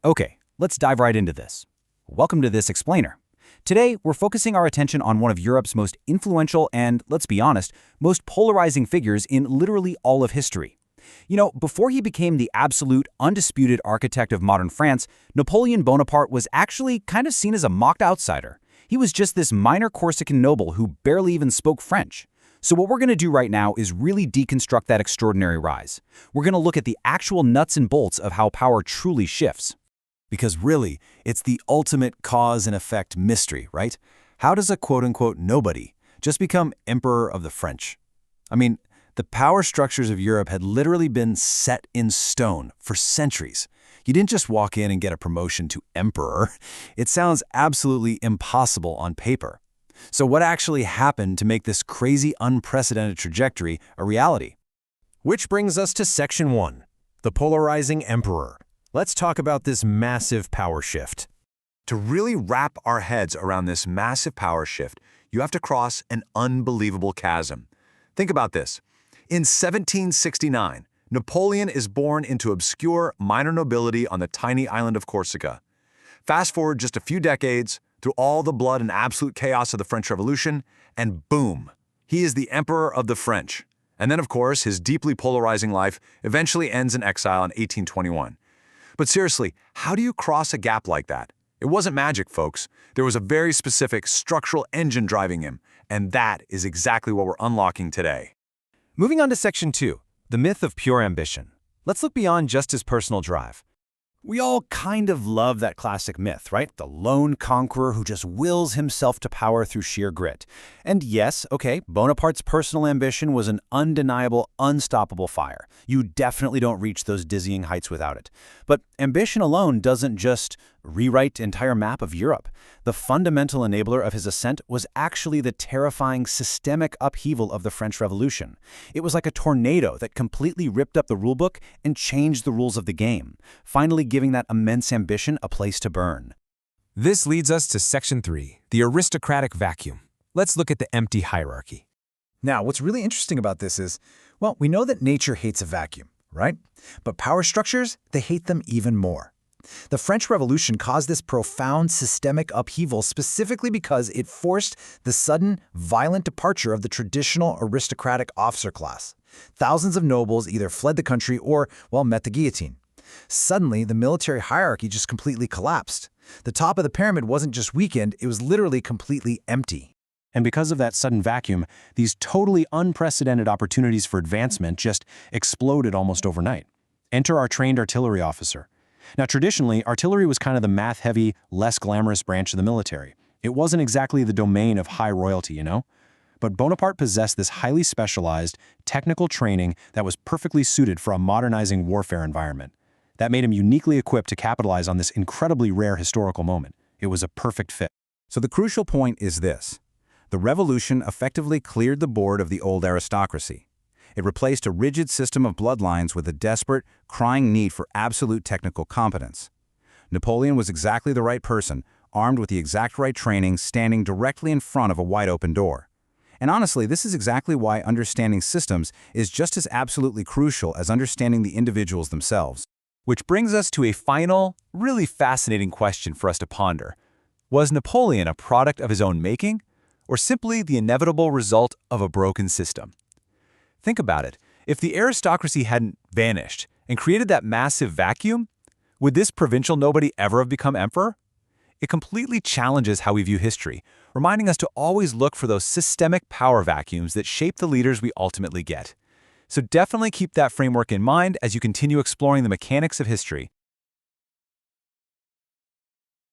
Okay, let's dive right into this. Welcome to this explainer. Today, we're focusing our attention on one of Europe's most influential and, let's be honest, most polarizing figures in literally all of history. Before he became the absolute, undisputed architect of modern France, Napoleon Bonaparte was actually kind of seen as a mocked outsider. He was just this minor Corsican noble who barely even spoke French. So what we're going to do right now is really deconstruct that extraordinary rise. We're going to look at the actual nuts and bolts of how power truly shifts. Because really, it's the ultimate cause and effect mystery, right? How does a quote-unquote nobody just become emperor of the French? I mean, the power structures of Europe had literally been set in stone for centuries. You didn't just walk in and get a promotion to emperor. It sounds absolutely impossible on paper. So what actually happened to make this crazy, unprecedented trajectory a reality? Which brings us to Section 1, the polarizing emperor. Let's talk about this massive power shift. To really wrap our heads around this massive power shift, you have to cross an unbelievable chasm. Think about this. In 1769, Napoleon is born into obscure minor nobility on the tiny island of Corsica. Fast forward just a few decades, through all the blood and absolute chaos of the French Revolution, and boom, he is the emperor of the French. And then, of course, his deeply polarizing life eventually ends in exile in 1821. But seriously, how do you cross a gap like that? It wasn't magic, folks. There was a very specific structural engine driving him, and that is exactly what we're unlocking today. Moving on to Section 2, the myth of pure ambition. Let's look beyond just his personal drive. We all kind of love that classic myth, right? The lone conqueror who just wills himself to power through sheer grit. And yes, okay, Bonaparte's personal ambition was an undeniable, unstoppable fire. You definitely don't reach those dizzying heights without it. But ambition alone doesn't just rewrite the entire map of Europe. The fundamental enabler of his ascent was actually the terrifying systemic upheaval of the French Revolution. It was like a tornado that completely ripped up the rulebook and changed the rules of the game, finally giving that immense ambition a place to burn. This leads us to Section 3, the aristocratic vacuum. Let's look at the empty hierarchy. Now, what's really interesting about this is, well, we know that nature hates a vacuum, right? But power structures, they hate them even more. The French Revolution caused this profound systemic upheaval specifically because it forced the sudden, violent departure of the traditional aristocratic officer class. Thousands of nobles either fled the country or, well, met the guillotine. Suddenly, the military hierarchy just completely collapsed. The top of the pyramid wasn't just weakened, it was literally completely empty. And because of that sudden vacuum, these totally unprecedented opportunities for advancement just exploded almost overnight. Enter our trained artillery officer. Now, traditionally, artillery was kind of the math-heavy, less glamorous branch of the military. It wasn't exactly the domain of high royalty, you know? But Bonaparte possessed this highly specialized, technical training that was perfectly suited for a modernizing warfare environment. That made him uniquely equipped to capitalize on this incredibly rare historical moment. It was a perfect fit. So the crucial point is this. The revolution effectively cleared the board of the old aristocracy. It replaced a rigid system of bloodlines with a desperate, crying need for absolute technical competence. Napoleon was exactly the right person, armed with the exact right training, standing directly in front of a wide-open door. And honestly, this is exactly why understanding systems is just as absolutely crucial as understanding the individuals themselves. Which brings us to a final, really fascinating question for us to ponder. Was Napoleon a product of his own making, or simply the inevitable result of a broken system? Think about it. If the aristocracy hadn't vanished and created that massive vacuum, would this provincial nobody ever have become emperor? It completely challenges how we view history, reminding us to always look for those systemic power vacuums that shape the leaders we ultimately get. So definitely keep that framework in mind as you continue exploring the mechanics of history.